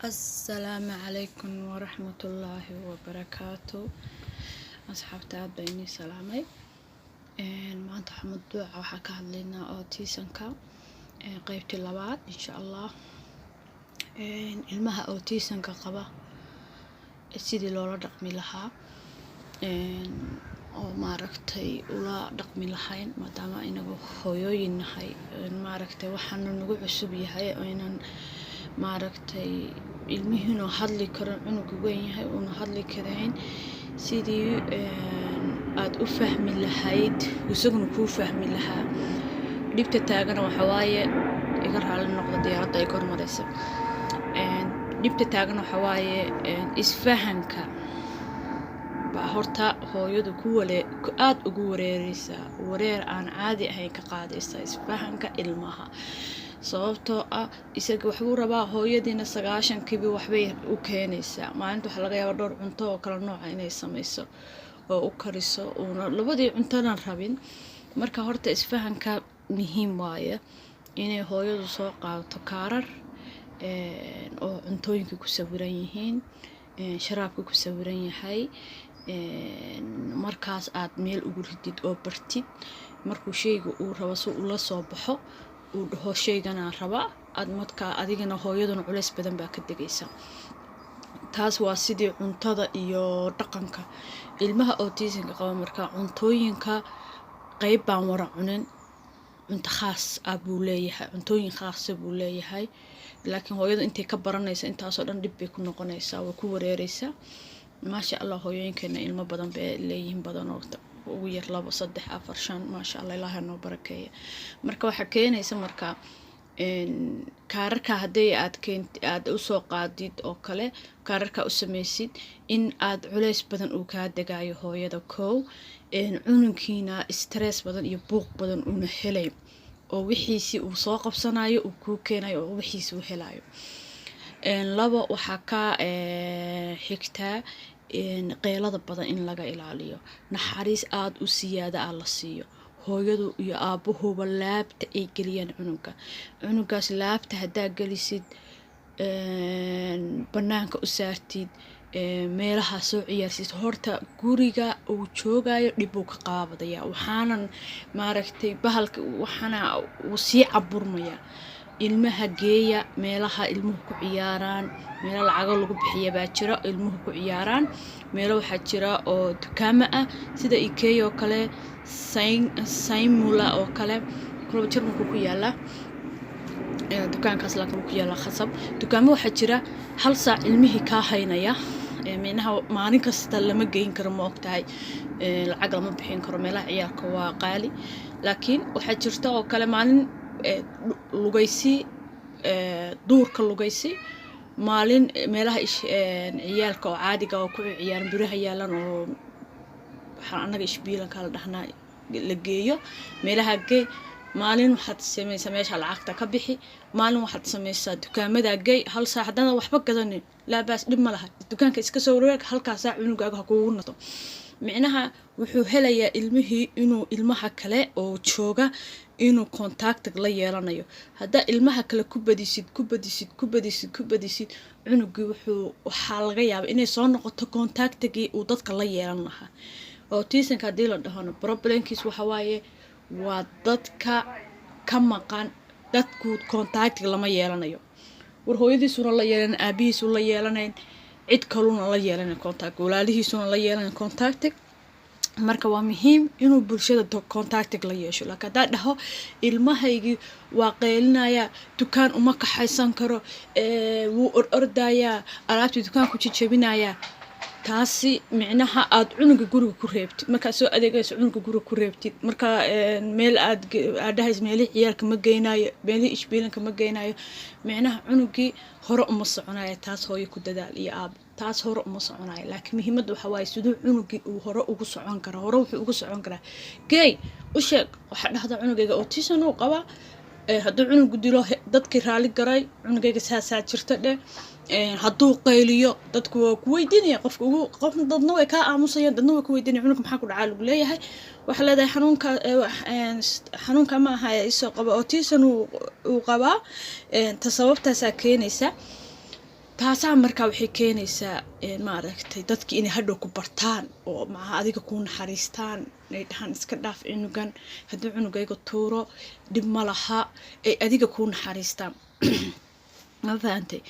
السلام عليكم ورحمة الله وبركاته. أصحابتي بيني سلامي. maanta waxaa mawduuca waxaa ka hadlaynaa autism-ka qaybtii labaad insha Allah. Ilmaha autism-ka qaba sidii loola dhaqmi lahaa oo maaragtay ula dhaqmi lahayn maadaama inagu hooyooyin nahay maaragtay waxaanu nagu cusub yahay oo inaan maaragtay ilmihiinu hadli karo cunugu weyn yahay una hadli karayn sidii aad u fahmi lahayd isaguna kuu fahmi lahaa. Dhibta taagana waxa waaye iga raali noqdo diyaaradda ay kormaraysa. Dhibta taagana waxa waaye isfahanka baa horta hooyadu aad ugu wareeraysa wareer aan caadi ahayn ka qaadaysa isfahanka ilmaha sababtoo ah isaga waxbuu rabaa hooyadiina 90kiiba waxbay u keenaysaa maalinta waxa laga yaabaa dhowr cunto oo kala nooc ah inay samayso oo u kariso una labadii cuntana rabin. Marka horta isfahanka muhiim waaye inay hooyadu soo qaadato kaarar oo cuntooyinka ku sawiran yihiin sharaabka ku sawiran yahay markaas aad meel ugu ridid oo bartid markuu sheyga uu rabo si uu la soo baxo uu dhaho sheygana raba aad markaa adigana hooyaduna culays badan baa ka degaysa. taas waa sidii cuntada iyo dhaqanka ilmaha autism-ka qaba. Markaa cuntooyinka qayb baan wara cunin cunto khaas ah buu leeyahay cuntooyin khaas ah buu leeyahay laakiin hooyadu intay ka baranaysa intaasoo dhan dib bay ku noqonaysaa way ku wareeraysaa. maasha Allah hooyooyinkeena ilmo badan bay leeyihiin badan oo ugu yar 2 3 4 5 maasha Allah Ilaahay noo barakeeyo. Marka waxa keenaysa marka kaararka haddii aad u soo qaadid oo kale kaararka u samaysid in aad culays badan uu ka degayo hooyada koow cununkiina stress badan iyo buuq badan una helay oo wixiisi uu soo qabsanayo uu ku keenayo oo wixiisi uu helayo. labo waxa ka xigtaa qeylada badan in laga ilaaliyo naxariis aad u siyaada la siiyo hooyadu iyo aabuhuba laabta ay geliyaan cunugaas laabta haddaa gelisid banaanka u saartid meelaha soo ciyaarsid horta guriga uu joogayo dhib uu ka qaabadaya waxaanan maaragtay bahalka waxana uu sii caburmaya. Ilmaha geeya meelaha ilmuhu ku ciyaaraan meelo lacag lagu bixiyo baa jira ilmuhu ku ciyaaraan meelo waxa jira oo dukaamo ah sida IKEA oo kale Saimula oo kale kulaba jirku ku yaala dukaankaas laakiin ku yaala khasab dukaamo waxa jira hal saac ilmihi ka haynaya meelaha maalin kasta lama geyn karo ma ogtahay lacag lama bixin karo meelaha ciyaarka waa qaali laakiin waxa jirta oo kale maalin lugaysi duurka lugaysi maalin meelaha ciyaalka oo caadiga oo ku ciyaaran biraha yaalan oo waxaan anaga ishbiilan kala dhahnaa la geeyo meelaha gey maalin waxaad samaysaa meesha lacagta ka bixi maalin waxaad samaysaa dukaamada gey hal saac hadana waxba gadanin laabaas dhib ma laha dukaanka iska soo wareeg halkaas saac cunugaaga kugu nato micnaha wuxuu helayaa ilmihii inuu ilmaha kale oo jooga inuu contact la yeelanayo hadda ilmaha kale ku badisid cunugii waxa laga yaabaa inay soo noqoto contactigi uu dadka la yeelan lahaa. Autism-ka hadii la dhaho problemkiis waxa waaye waa dadka ka maqan dadku contact lama yeelanayo war hooyadiisuna la yeelan aabihiisu la yeelanayn cid kaluna la yeelan contact walaalihiisuna la yeelan contact. Marka waa muhiim inuu bulshada contact la yeesho laakiin hadaa dhaho ilmahaygi waa qeylinaya dukaan uma kaxaysan karo wuu ordaya alaabta dukaanku jajabinaya taasi micnaha aad cunuga guriga ku reebtid marka soo adeegayso cunuga guriga ku reebtid marka meel aad dhahays meelii ciyaalka ma geynayo meelii ishbiilanka ma geynayo micnaha cunugii hore uma soconayo taas hooyo ku dadaal iyo aab taas hore uma soconayo laakiin muhiimadu waxa waaye sidoo cunugii uu hore ugu socon karo hore wuxuu ugu socon karaa gey u sheeg waxa dhahda cunugayga autism uu qaba hadduu cunugu dilo dadkii raali garay cunugayga saasaa jirta dhe hadduu qayliyo dadku waa ku weydiinaya qofna dadna way ka aamusayaan dadna way ku weydiinaya cunug maxaa ku dhacay lagu leeyahay waxa leedahay xanuunka ma aha isoo qaba autism uu qabaa ta sababtaas keenaysa taasaa markaa waxay keenaysaa maaragtay dadkii inay hadhow ku bartaan oo maca adiga kuu naxariistaan ay dhahaan iska dhaaf cunugan haddii cunugayga tuuro dhib ma laha ay adiga kuu naxariistaan ma fahantay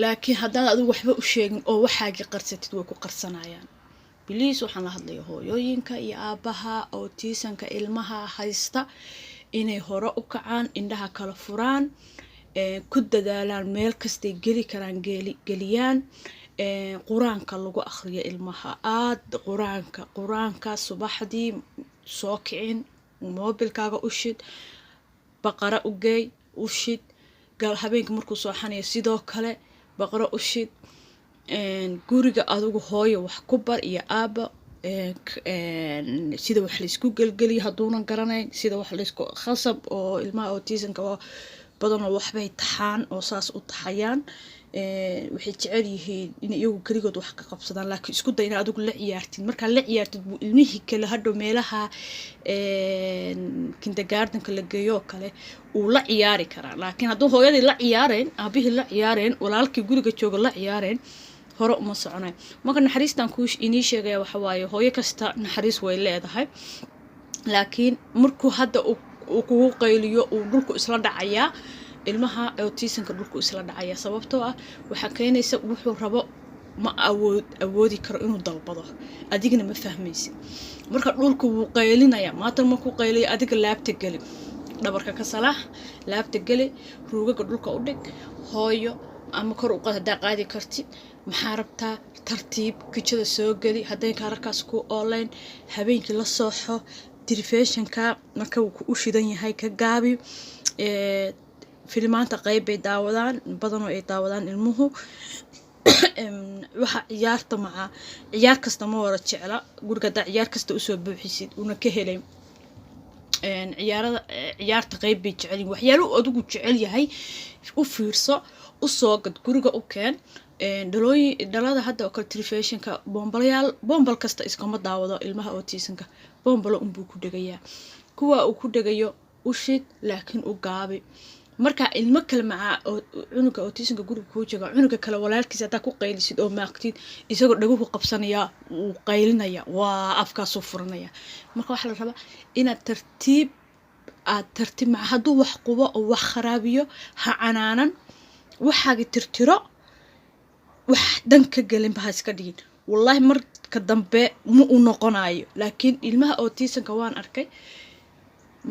laakiin haddaan adigu waxba u sheegin oo waxaagii qarsatid way ku qarsanayaan biliis waxaan la hadlaya hooyooyinka iyo aabbaha autismka ilmaha haysta inay hore u kacaan indhaha kala furaan ku dadaalaan meel kastay geli karaan geliyaan quraanka lagu akhriyo ilmaha quraanka subaxdii soo kicin moobilkaaga u shid baqara u geey u shid gal habeenka markuu soo xanayo sidoo kale baqara u shid guriga adigu hooyo wax ku bar iyo aaba sida wax la isku gelgeliyo hadduunan garanayn sida wax la isku khasab oo ilmaha autismka badanoo waxbay taxaan oo saas u taxayaan waxay jecel yihiin in iyagu kaligood wax ka qabsadaan laakiin isku day in adigu la ciyaartid markaa la ciyaartid buu ilmihii kale hadhow meelaha kindergartenka la geeyo kale uu la ciyaari karaa laakiin hadduu hooyadii la ciyaareen aabihii la ciyaareen walaalkii guriga jooga la ciyaareen hore uma soconay marka naxariistan kuu inii sheegaya waxa waaye hooyo kasta naxariis way leedahay laakiin markuu hadda uu kugu qayliyo uu dhulku isla dhacayaa ilmaha autismka dhulku isla dhacayaa sababtoo ah waxaa keenaysa wuxuu rabo ma awoodi karo inuu dalbado adigna ma fahmaysid marka dhulku wuu qaylinayaa maanta markuu qayliyo adiga laabta geli dhabarka ka salaax laabta geli ruugaga dhulka u dhig hooyo ama kor u qaad hadaa qaadi kartid maxaa rabtaa tartiib kijada soo geli hadday kaararkaas ku online habeenkii la sooxo telefishinka marka uu u shidan yahay ka gaabi filmaanta qayb bay daawadaan badanoo ay daawadaan ilmuhu waxa ciyaarta maca ciyaar kasta ma wada jecla guriga hadaa ciyaar kasta usoo buuxisid una ka helay ciyaarta qayb bay jecelyihin waxyaalo adigu jecel yahay u fiirso usoo gad guriga u keen dhalada hadda oo kale telefishinka bombal kasta iskama daawado ilmaha autismka bombalo unbuu ku dhegayaa kuwa uu ku dhegayo u shid laakiin u gaabi marka ilmo kale maca cunuga autismka guriga kuu jooga cunuga kale walaalkiisa hadaa ku qaylisid oo maaqtid isagoo dhaguhu qabsanaya uu qaylinaya waa afkaasuu furanaya marka waxaa la rabaa inaad tartiib maca hadduu wax qubo oo wax kharaabiyo ha canaanan waxaaga tirtiro wax dan ka gelin baha iska dhigin wallaahi marka dambe ma u noqonayo laakiin ilmaha autismka waan arkay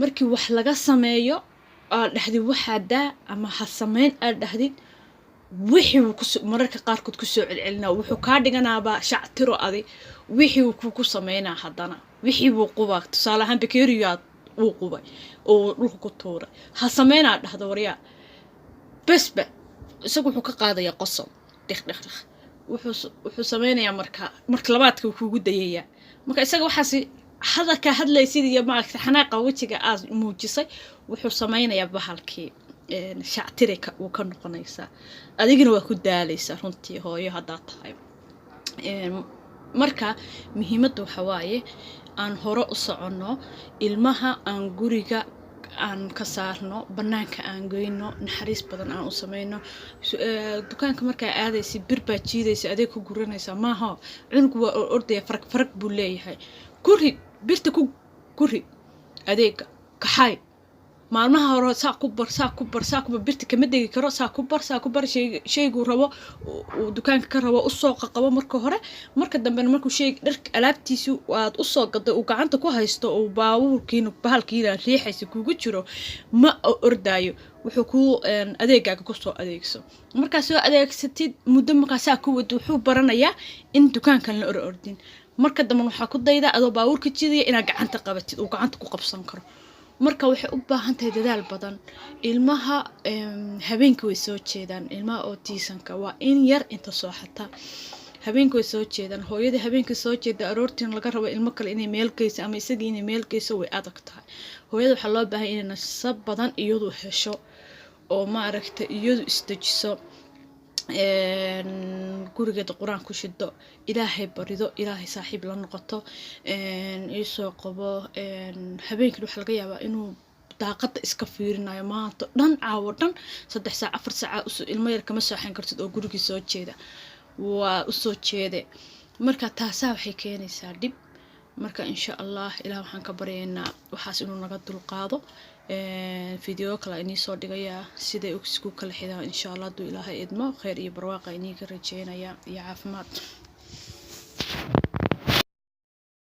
markii wax laga sameeyo aad dhahdid waxaa daa ama ha sameyn aad dhahdid wixii mararka qaarkood kusoo celcelinaa wuxuu kaa dhiganaabaa shactiro adi wixii ku sameynaa haddana wixii buu qubaa tusaale ahaan bakeriyaad uu qubay oo dhulka ku tuuray ha sameynaa dhahda waryaa besba isagu wuxuu ka qaadayaa qosob dhiq wuxuu sameynayaa marka labaadka kuugu dayayaa marka isaga waxaasi hadalka hadlaysid iyo maaragta xanaaqa wajiga aad muujisay wuxuu sameynayaa bahalkii shactirika uu ka noqonaysaa adigina waa ku daalaysaa runtii hooyo haddaa tahay marka muhiimadda waxa waaye aan hore u soconno ilmaha aan guriga aan ka saarno banaanka aan geyno naxariis badan aan u sameyno dukaanka markaa aadaysa bir baa jiidaysa adeeg ku guranaysaa maaha cunugu waa ordaya farag buu leeyahay guri birta ku rid adeega kaxay maalmaha hore saa ku bar birta kama degi karo saa ku bar shaygu rabo uu dukaanka ka rabo usoo qaqabo marka hore marka dambena markuu shay dharka alaabtiisu aad usoo gaday uu gacanta ku haysto oo baabuurkiina bahalkiina riixaysa kugu jiro ma ordaayo wuxuu ku adeegaaga kusoo adeegso markaa soo adeegsatid muddo markaa saa ku wada wuxuu baranayaa in dukaankan la ordin marka dambe waxaa ku dayda adoo baabuurka jidaya inaad gacanta qabatid uu gacanta ku qabsan karo marka waxay u baahan tahay dadaal badan ilmaha habeenkii way soo jeedaan ilmaha autismka waa in yar inta soo xataa habeenkii way soo jeedaan hooyada habeenkii soo jeeda aroortiin laga rabo ilmo kale inay meel geyso ama isagii inay meel geyso way adag tahay hooyada waxaa loo baahan inay nasab badan iyadu hesho oo maaragta iyadu isdejiso gurigeeda quraan ku shido ilaahay barido ilaahay saaxiib la noqoto isoo qabo habeenkii waxa laga yaabaa inuu daaqada iska fiirinayo maanta dhan caawo dhan 3 saac 4 saac ilmo yar kama sooxan kartid oo gurigii soo jeeda waa u soo jeede marka taasaa waxay keenaysaa dhib marka insha Allah ilaahay waxaan ka baryaynaa waxaas inuu naga dulqaado video kale inii soo dhigaya siday isku kala xidhaan insha Allah duu ilaahay idmo khayr iyo barwaaqo inii ka rajeynaya iyo caafimaad